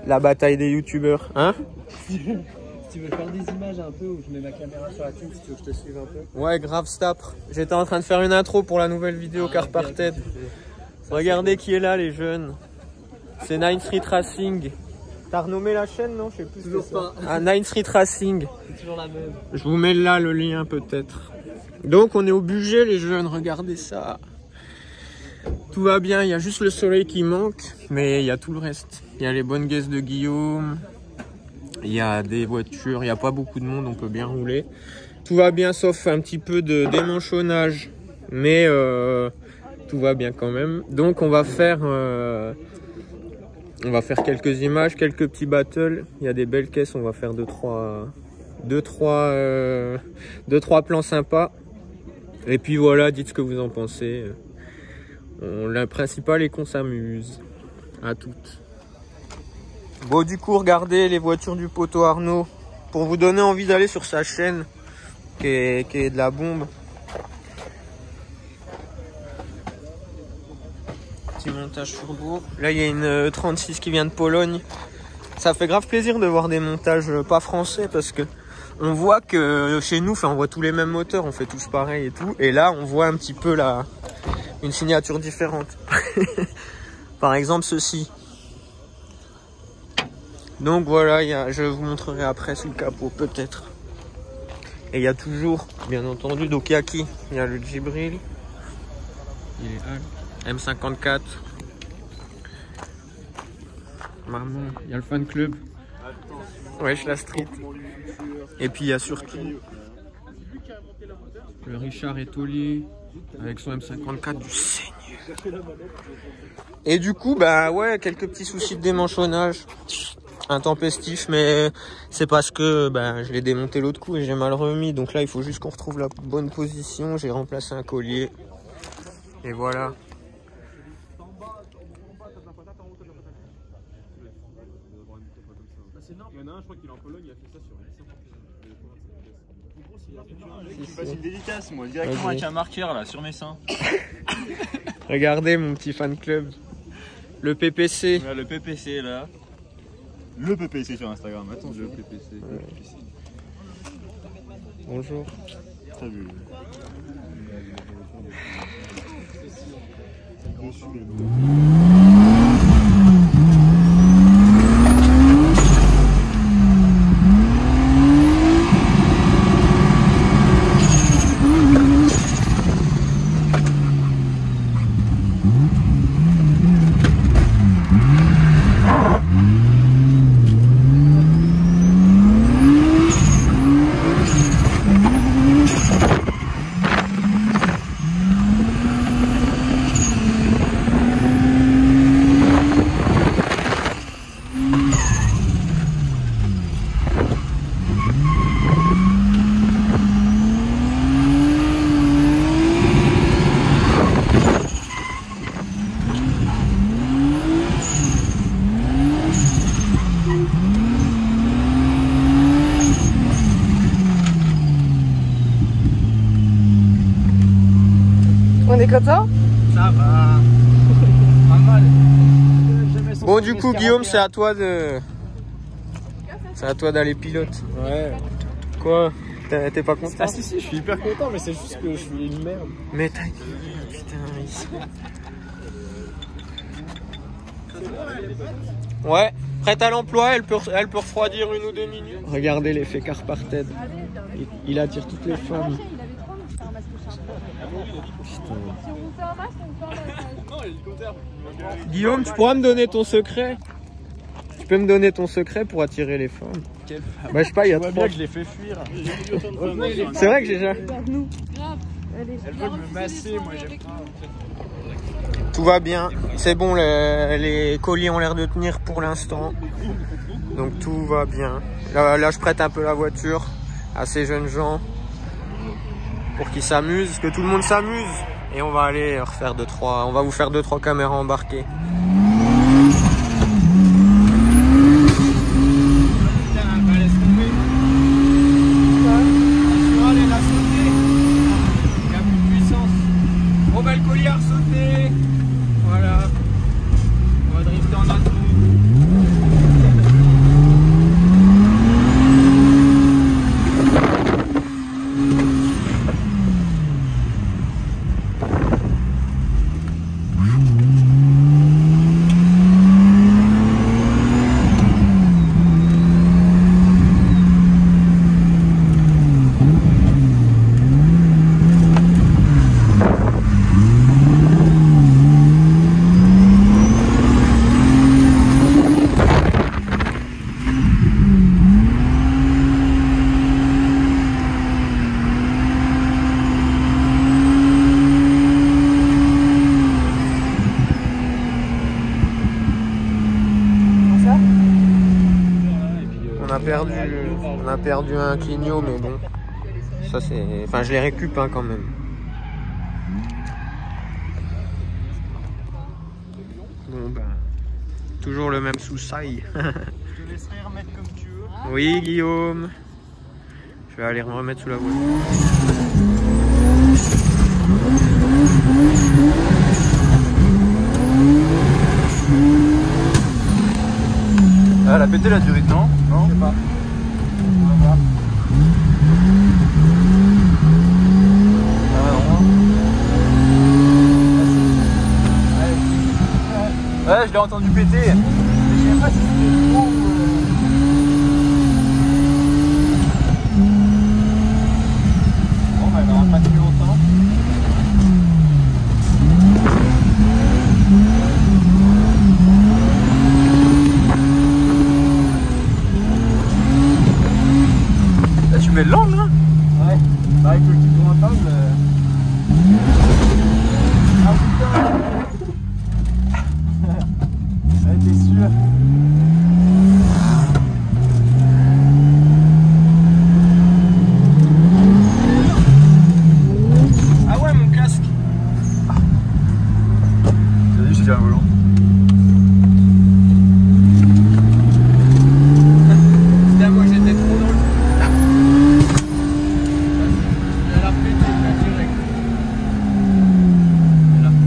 La bataille des youtubeurs, hein? Si tu veux faire des images un peu où je mets ma caméra sur la team, si tu veux que je te suive un peu. Ouais, grave stapre. J'étais en train de faire une intro pour la nouvelle vidéo Car Parted. Regardez qui est là, les jeunes. C'est 9 Street Racing. T'as renommé la chaîne, non? Je sais plus. Toujours pas. Ah, 9 Street Racing. C'est toujours la même. Je vous mets là le lien peut-être. Donc on est au budget, les jeunes, regardez ça. Tout va bien, il y a juste le soleil qui manque, mais il y a tout le reste. Il y a les bonnes guesses de Guillaume, il y a des voitures, il n'y a pas beaucoup de monde, on peut bien rouler. Tout va bien sauf un petit peu de démanchonnage, mais tout va bien quand même. Donc on va faire quelques images, quelques petits battles. Il y a des belles caisses, on va faire deux trois plans sympas. Et puis voilà, dites ce que vous en pensez. Le principal est qu'on s'amuse. À toutes. Bon, du coup, regardez les voitures du poteau Arnaud. Pour vous donner envie d'aller sur sa chaîne, qui est de la bombe. Petit montage turbo. Là, il y a une 36 qui vient de Pologne. Ça fait grave plaisir de voir des montages pas français parce que on voit que chez nous, on voit tous les mêmes moteurs, on fait tous pareil et tout. Et là, on voit un petit peu une signature différente. Par exemple, ceci. Donc voilà, je vous montrerai après sous le capot, peut-être. Et il y a toujours, bien entendu, donc il y a qui? Il y a le Djibril. Il est M54. Maman, il y a le fan club. Wesh, la street. Et puis il y a surtout le Richard Etolier avec son M54 du Seigneur. Et du coup, bah ouais, quelques petits soucis de démanchonnage. Intempestif, mais c'est parce que je l'ai démonté l'autre coup et j'ai mal remis. Donc là, il faut juste qu'on retrouve la bonne position. J'ai remplacé un collier. Et voilà. Il y en a un, je crois qu'il est en Pologne, il a fait ça sur je fasse une dédicace, moi, directement avec un marqueur là, sur mes seins. Regardez mon petit fan club. Le PPC. Voilà, le PPC là. Le PPC sur Instagram, attends, le PPC. Ouais. Bonjour. T'as vu. On est content? Ça va. Pas mal. Bon, du coup, Guillaume, c'est à toi d'aller pilote. Ouais. Quoi? T'es pas content? Ah si, je suis hyper content, mais c'est juste que je suis une merde. Mais ta gueule, putain, ici. Ouais, prête à l'emploi, elle peut refroidir 1 ou 2 minutes. Regardez l'effet Car Parted. Il attire toutes les femmes. Guillaume, tu pourras me donner ton secret? Tu peux me donner ton secret pour attirer les femmes? Bah je sais pas, il y a vois trois. bien que je l'ai fait fuir. C'est vrai que j'ai déjà... Elle veut me masser, moi j'aime pas. Tout va bien, c'est bon, les colliers ont l'air de tenir pour l'instant. Donc tout va bien. Là je prête un peu la voiture à ces jeunes gens pour qu'ils s'amusent, que tout le monde s'amuse. Et on va aller refaire on va vous faire 2-3 caméras embarquées. on a perdu un Clignot, mais bon. Ça c'est. Enfin je les récup hein, quand même. Bon ben. Toujours le même sous-sail. Je te laisserai remettre comme tu veux. Oui Guillaume. Je vais aller me remettre sous la voiture. Ah, elle a pété la durite, non? Non? Je sais pas. On va voir. Ouais, je l'ai entendu péter. Mais je sais pas si c'était trop ou... Bon, bah, elle n'aura pas tenu longtemps. Là, tu mets l'angle, hein? Ouais. Bah, avec le petit tourne-table. Ah putain! T'es sûr? Ah ouais mon casque. T'as dit j'ai un volant. Putain moi j'étais trop dans le... Elle a pété direct. Elle a pété.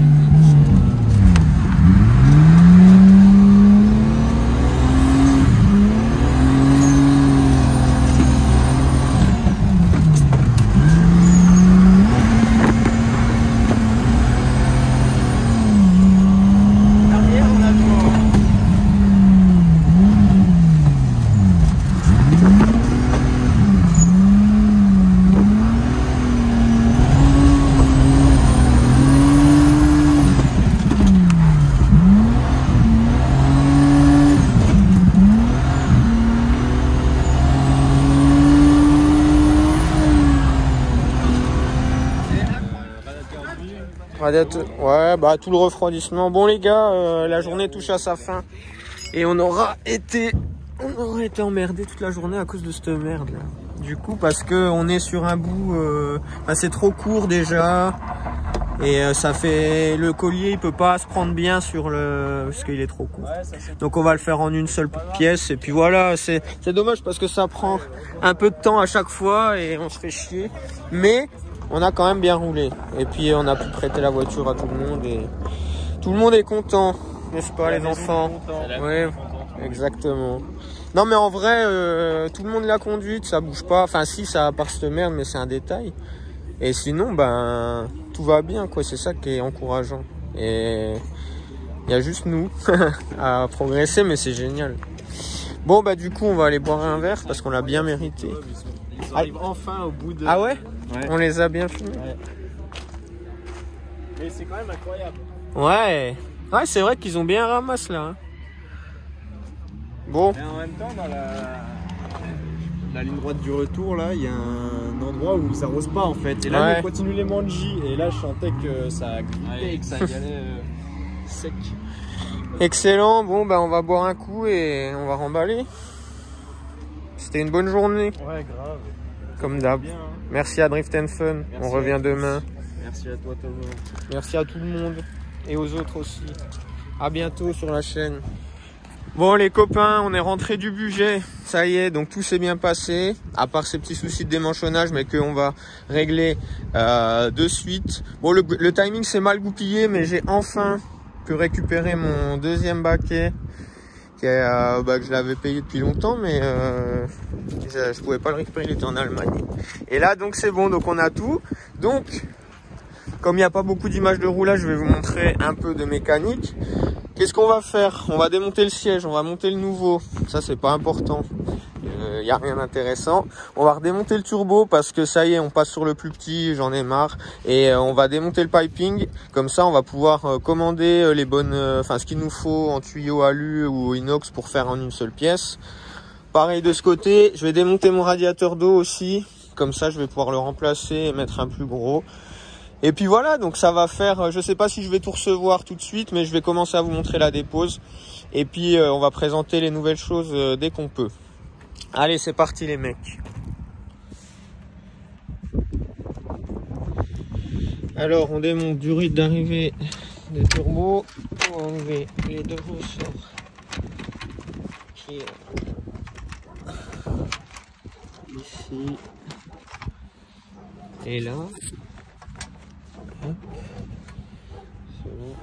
Ouais, bah tout le refroidissement. Bon les gars, la journée touche à sa fin et on aura été emmerdé toute la journée à cause de cette merde là. Du coup parce que on est sur un bout, c'est trop court déjà et ça fait le collier il peut pas se prendre bien sur le parce qu'il est trop court. Donc on va le faire en une seule pièce et puis voilà, c'est dommage parce que ça prend un peu de temps à chaque fois et on se fait chier, mais on a quand même bien roulé. Et puis on a pu prêter la voiture à tout le monde et tout le monde est content, n'est-ce pas les enfants? Oui, exactement. Non mais en vrai, tout le monde l'a conduite, ça bouge pas. Enfin si, ça a part cette merde, mais c'est un détail. Et sinon, ben tout va bien quoi. C'est ça qui est encourageant. Et il y a juste nous à progresser, mais c'est génial. Bon bah du coup, on va aller boire un verre parce qu'on l'a bien mérité. Ils arrivent enfin au bout de... Ah ouais? Ouais. On les a bien filmés. Ouais. Mais c'est quand même incroyable. Ouais. Ouais, c'est vrai qu'ils ont bien ramassé là. Hein. Bon. Et en même temps, dans la ligne droite du retour, là, il y a un endroit où ça rose pas en fait. Et là, Ouais. on continue les manji. Et là, je sentais que ça grippait et que ça y allait sec. Excellent. Bon, bah on va boire un coup et on va remballer. C'était une bonne journée, Ouais, grave. comme d'hab. Bien, hein. Merci à Drift and Fun. Merci On revient à tous. demain. Merci à toi, Thomas. Merci à tout le monde et aux autres aussi. À bientôt sur la chaîne. Bon les copains, on est rentré du budget. Ça y est, donc tout s'est bien passé. À part ces petits soucis de démanchonnage, mais qu'on va régler de suite. Bon, le timing s'est mal goupillé, mais j'ai enfin pu récupérer mon deuxième baquet. Que je l'avais payé depuis longtemps, mais je pouvais pas le récupérer, il était en Allemagne. Et là donc c'est bon, donc on a tout. Donc comme il n'y a pas beaucoup d'images de roulage, je vais vous montrer un peu de mécanique. Qu'est-ce qu'on va faire? On va démonter le siège, on va monter le nouveau. Ça c'est pas important, il n'y a rien d'intéressant. On va redémonter le turbo parce que ça y est, on passe sur le plus petit, j'en ai marre. Et on va démonter le piping, comme ça on va pouvoir commander les bonnes, ce qu'il nous faut en tuyau alu ou inox pour faire en une seule pièce. Pareil de ce côté, je vais démonter mon radiateur d'eau aussi, comme ça je vais pouvoir le remplacer et mettre un plus gros. Et puis voilà, donc ça va faire, je sais pas si je vais tout recevoir tout de suite, mais je vais commencer à vous montrer la dépose. Et puis on va présenter les nouvelles choses dès qu'on peut. Allez, c'est parti les mecs. Alors, on démonte du rythme d'arrivée des turbos pour enlever les deux ressorts qui est ici et là. Hop. C'est bon.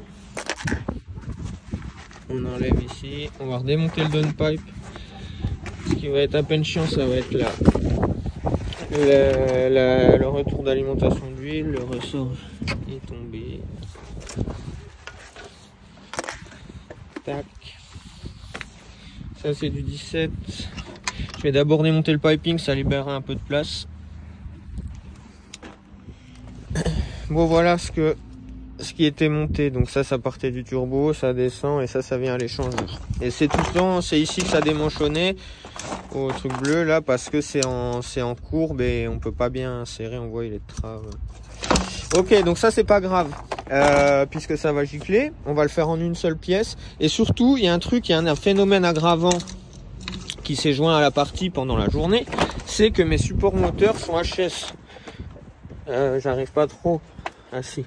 On enlève ici. On va redémonter le downpipe. Ce qui va être à peine chiant, ça va être là. Le retour d'alimentation d'huile, le ressort est tombé. Tac. Ça c'est du 17. Je vais d'abord démonter le piping, ça libérera un peu de place. Bon voilà ce qui était monté. Donc ça partait du turbo, ça descend et ça vient à l'échangeur. Et c'est tout le temps, c'est ici que ça démanchonnait au truc bleu là parce que c'est en courbe et on peut pas bien serrer, on voit il est de trave. Ok, donc ça c'est pas grave puisque ça va gicler, on va le faire en une seule pièce. Et surtout il y a un truc, il y a un phénomène aggravant qui s'est joint à la partie pendant la journée, c'est que mes supports moteurs sont HS. J'arrive pas trop. Ah si.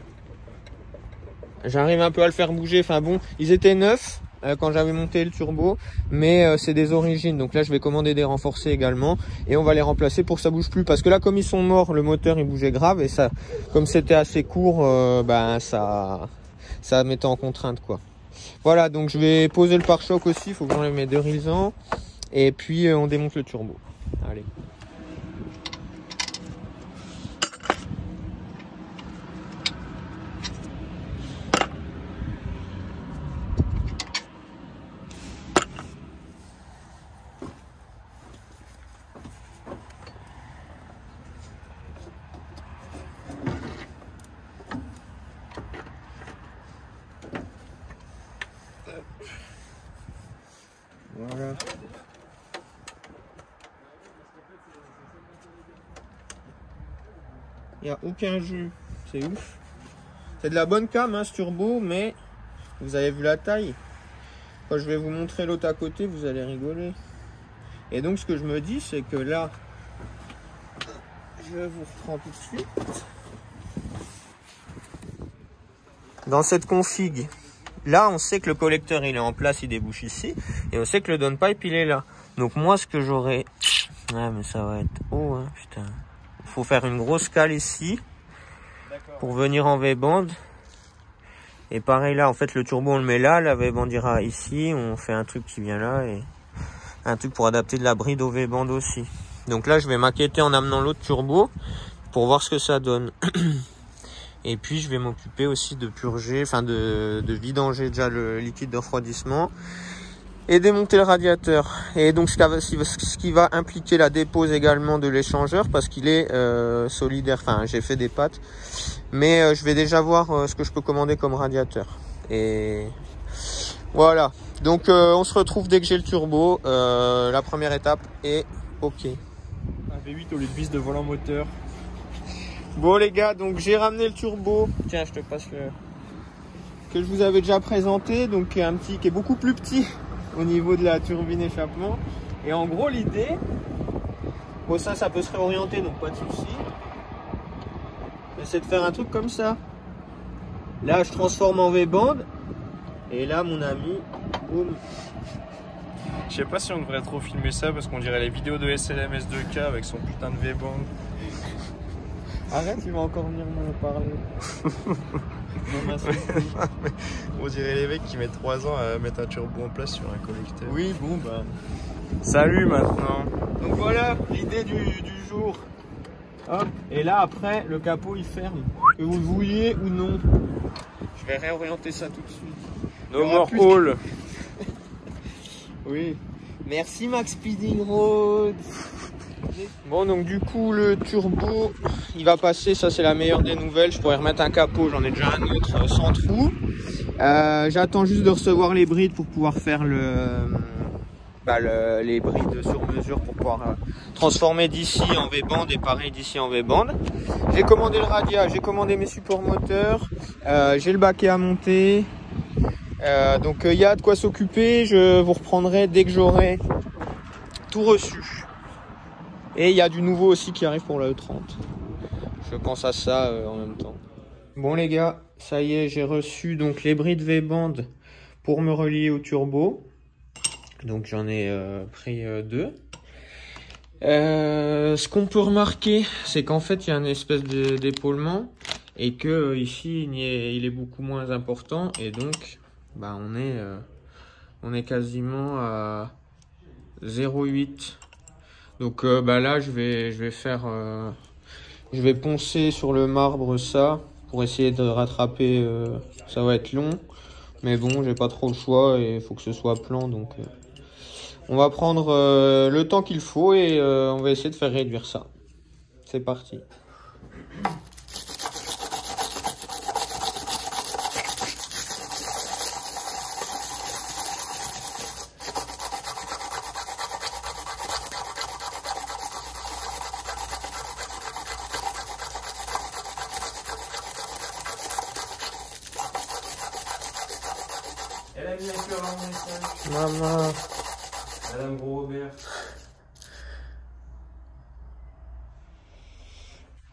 J'arrive un peu à le faire bouger. Enfin bon, ils étaient neufs quand j'avais monté le turbo, mais c'est des origines. Donc là, je vais commander des renforcés également et on va les remplacer pour que ça bouge plus. Parce que là, comme ils sont morts, le moteur il bougeait grave et ça, comme c'était assez court, ça mettait en contrainte quoi. Voilà, donc je vais poser le pare-choc aussi. Il faut que j'enlève mes deux risants et puis on démonte le turbo. Allez. Voilà. Il n'y a aucun jus, c'est ouf. C'est de la bonne cam hein, ce turbo, mais vous avez vu la taille. Quand je vais vous montrer l'autre à côté, vous allez rigoler. Et donc ce que je me dis, c'est que là, je vous reprends tout de suite. Dans cette config, là on sait que le collecteur il est en place, il débouche ici. Et on sait que le downpipe il est là. Donc moi ce que j'aurais... Ah mais ça va être haut hein, putain. Faut faire une grosse cale ici. Pour venir en V-band. Et pareil là, en fait le turbo on le met là, la V-band ira ici. On fait un truc qui vient là et un truc pour adapter de la bride au V-band aussi. Donc là je vais maqueter en amenant l'autre turbo pour voir ce que ça donne. Et puis je vais m'occuper aussi de purger, enfin de vidanger déjà le liquide de refroidissement et démonter le radiateur. Et donc ce qui va impliquer la dépose également de l'échangeur parce qu'il est solidaire. Enfin j'ai fait des pattes, mais je vais déjà voir ce que je peux commander comme radiateur. Et voilà. Donc on se retrouve dès que j'ai le turbo. La première étape est ok. Un V8 au lieu de vis de volant moteur. Bon les gars, donc j'ai ramené le turbo. Tiens, je te passe le que je vous avais déjà présenté, donc qui est beaucoup plus petit au niveau de la turbine échappement. Et en gros l'idée, bon ça peut se réorienter donc pas de souci. C'est de faire un truc comme ça. Là je transforme en V-band et là mon ami, boum. Je sais pas si on devrait trop filmer ça parce qu'on dirait les vidéos de SLM S2K avec son putain de V-band. Arrête, tu vas encore venir me parler. On dirait les mecs qui mettent 3 ans à mettre un turbo en place sur un collecteur. Oui, bon bah. Salut maintenant. Donc voilà l'idée du jour. Hop. Et là après le capot il ferme. Que vous le vouliez ou non. Je vais réorienter ça tout de suite. No more hall. Oui. Merci Max Speeding Road. Bon donc du coup le turbo il va passer, ça c'est la meilleure des nouvelles. Je pourrais remettre un capot, j'en ai déjà un autre sans trou. J'attends juste de recevoir les brides pour pouvoir faire les brides sur mesure pour pouvoir transformer d'ici en V-band et pareil d'ici en V-band. J'ai commandé le radia, j'ai commandé mes supports moteurs, j'ai le baquet à monter. Donc il y a de quoi s'occuper. Je vous reprendrai dès que j'aurai tout reçu. Et il y a du nouveau aussi qui arrive pour la E30. Je pense à ça en même temps. Bon les gars, ça y est, j'ai reçu donc les brides V-Band pour me relier au turbo. Donc j'en ai pris 2. Ce qu'on peut remarquer, c'est qu'en fait il y a une espèce d'épaulement et que ici il est beaucoup moins important et donc bah, on est quasiment à 0,8. Donc bah là je vais faire je vais poncer sur le marbre ça pour essayer de rattraper. Ça va être long, mais bon j'ai pas trop le choix et il faut que ce soit plan, donc on va prendre le temps qu'il faut et on va essayer de faire réduire ça. C'est parti. Elle a mis un cœur à mon message. Maman. Madame Gros-Robert.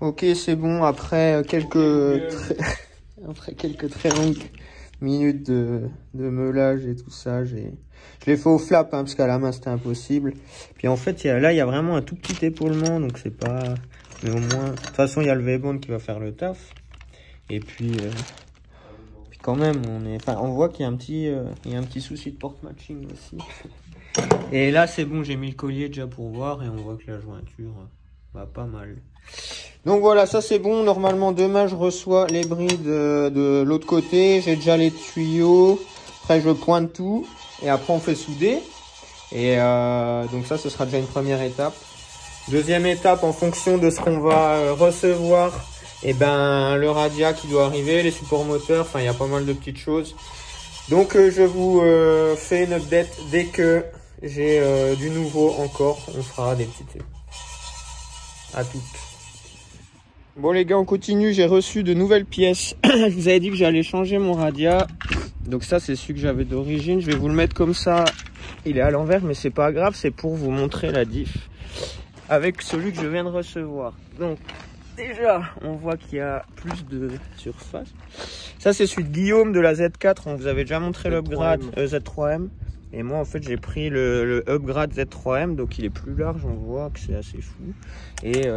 Ok, c'est bon. Après quelques très longues minutes de meulage et tout ça, je l'ai fait au flap hein, parce qu'à la main c'était impossible. Puis en fait, là il y a vraiment un tout petit épaulement, donc c'est pas. Mais au moins, de toute façon, il y a le V-Band qui va faire le taf. Et puis quand même, on voit qu'il y a un petit souci de porte matching aussi. Et là, c'est bon, j'ai mis le collier déjà pour voir et on voit que la jointure va pas mal. Donc voilà, ça c'est bon. Normalement, demain, je reçois les brides de l'autre côté. J'ai déjà les tuyaux. Après, je pointe tout et après, on fait souder. Et donc ça, ce sera déjà une première étape. Deuxième étape, en fonction de ce qu'on va recevoir, et ben le radia qui doit arriver, les supports moteurs, enfin il y a pas mal de petites choses. Donc je vous fais une update dès que j'ai du nouveau encore. On fera des petites. À toutes. Bon les gars, on continue. J'ai reçu de nouvelles pièces. Je vous avais dit que j'allais changer mon radia. Donc ça c'est celui que j'avais d'origine. Je vais vous le mettre comme ça. Il est à l'envers mais c'est pas grave. C'est pour vous montrer la diff avec celui que je viens de recevoir. Donc déjà, on voit qu'il y a plus de surface. Ça, c'est celui de Guillaume de la Z4. On vous avait déjà montré l'upgrade Z3M. Et moi, en fait, j'ai pris le upgrade Z3M. Donc, il est plus large. On voit que c'est assez fou. Et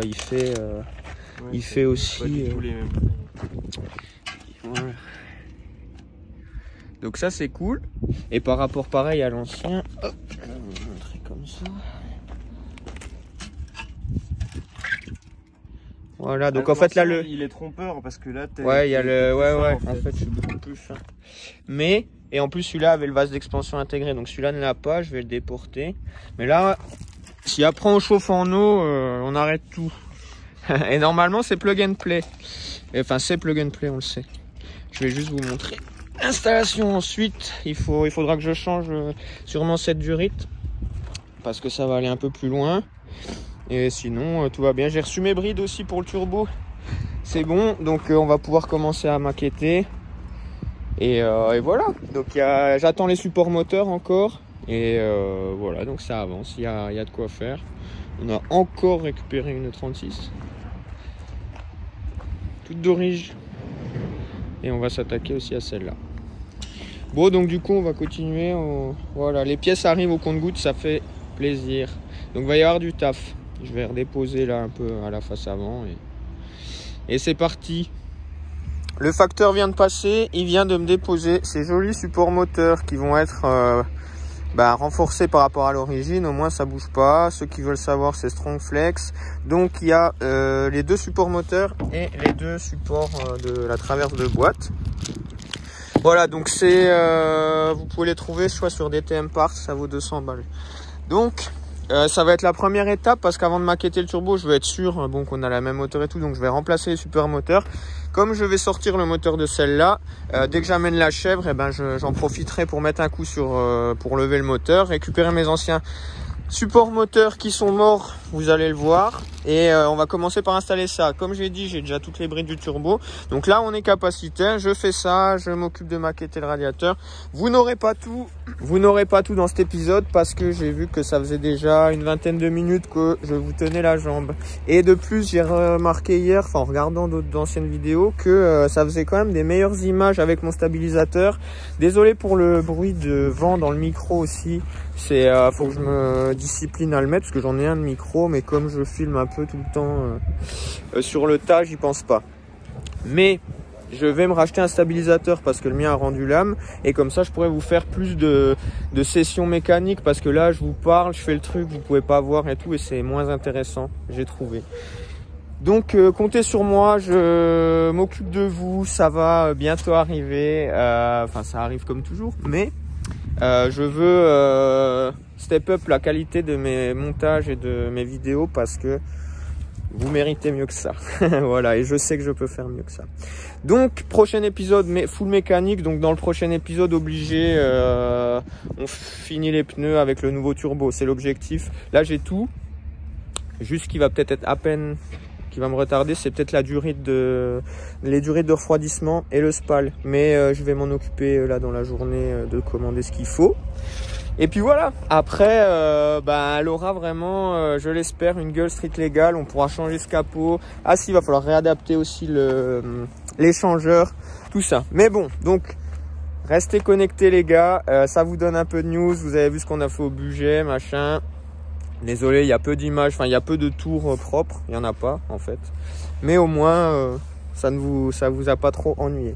il fait aussi... Voilà. Donc, ça, c'est cool. Et par rapport, pareil, à l'ancien... Hop, je vais vous montrer comme ça. Voilà, donc en fait là il est trompeur parce que là ouais, il y a le en fait je suis beaucoup plus fin. Mais et en plus celui-là avait le vase d'expansion intégré, donc celui-là ne l'a pas, je vais le déporter. Mais là si après on chauffe en eau, on arrête tout. Et normalement c'est plug and play. Enfin c'est plug and play, on le sait. Je vais juste vous montrer l'installation. Ensuite, il faudra que je change sûrement cette durite parce que ça va aller un peu plus loin. Et sinon, tout va bien. J'ai reçu mes brides aussi pour le turbo. C'est bon. Donc, on va pouvoir commencer à maqueter. Et voilà. Donc, j'attends les supports moteurs encore. Et voilà. Donc, ça avance. Il y a de quoi faire. On a encore récupéré une 36. Toute d'origine. Et on va s'attaquer aussi à celle-là. Bon, donc, du coup, on va continuer. Voilà. Les pièces arrivent au compte-gouttes. Ça fait plaisir. Donc, il va y avoir du taf. Je vais redéposer là un peu à la face avant et c'est parti. Le facteur vient de passer, il vient de me déposer ces jolis supports moteurs qui vont être renforcés par rapport à l'origine. Au moins ça bouge pas. Ceux qui veulent savoir, c'est Strongflex. Donc il y a les deux supports moteurs et les deux supports de la traverse de boîte. Voilà, donc c'est vous pouvez les trouver soit sur DTM Parts, ça vaut 200 balles. Donc ça va être la première étape parce qu'avant de maqueter le turbo, je veux être sûr qu'on a la même moteur et tout. Donc je vais remplacer les super moteurs. Comme je vais sortir le moteur de celle-là, dès que j'amène la chèvre, j'en profiterai pour mettre un coup pour lever le moteur, récupérer mes anciens supports moteurs qui sont morts, vous allez le voir. Et on va commencer par installer ça. Comme j'ai dit, j'ai déjà toutes les brides du turbo. Donc là, on est capacitaire. Je fais ça, je m'occupe de maqueter le radiateur. Vous n'aurez pas tout dans cet épisode parce que j'ai vu que ça faisait déjà une vingtaine de minutes que je vous tenais la jambe. Et de plus, j'ai remarqué hier, en regardant d'autres anciennes vidéos, que ça faisait quand même des meilleures images avec mon stabilisateur. Désolé pour le bruit de vent dans le micro aussi. C'est faut que je me discipline à le mettre parce que j'en ai un de micro, mais comme je filme un peu tout le temps sur le tas, j'y pense pas. Mais je vais me racheter un stabilisateur parce que le mien a rendu l'âme et comme ça je pourrais vous faire plus de sessions mécaniques parce que là je vous parle, je fais le truc, vous pouvez pas voir et tout et c'est moins intéressant, j'ai trouvé. Donc comptez sur moi, je m'occupe de vous, ça va bientôt arriver, enfin ça arrive comme toujours, mais je veux step up la qualité de mes montages et de mes vidéos parce que vous méritez mieux que ça. Voilà, et je sais que je peux faire mieux que ça. Donc, prochain épisode, mais full mécanique. Donc, dans le prochain épisode, obligé, on finit les pneus avec le nouveau turbo. C'est l'objectif. Là, j'ai tout. Juste qui va peut-être être à peine, qui va me retarder, c'est peut-être la durée les durées de refroidissement et le spal. Mais je vais m'en occuper là dans la journée de commander ce qu'il faut. Et puis voilà, après, elle aura vraiment, je l'espère, une gueule street légale. On pourra changer ce capot. Ah si, il va falloir réadapter aussi l'échangeur, tout ça. Mais bon, donc, restez connectés les gars. Ça vous donne un peu de news. Vous avez vu ce qu'on a fait au budget, machin. Désolé, il y a peu d'images, enfin, il y a peu de tours propres. Il n'y en a pas, en fait. Mais au moins, ça vous a pas trop ennuyé.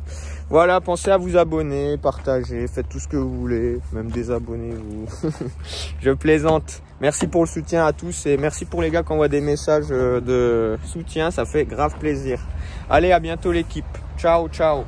Voilà, pensez à vous abonner, partager, faites tout ce que vous voulez, même désabonnez-vous. Je plaisante. Merci pour le soutien à tous et merci pour les gars qui envoient des messages de soutien, ça fait grave plaisir. Allez, à bientôt l'équipe. Ciao, ciao.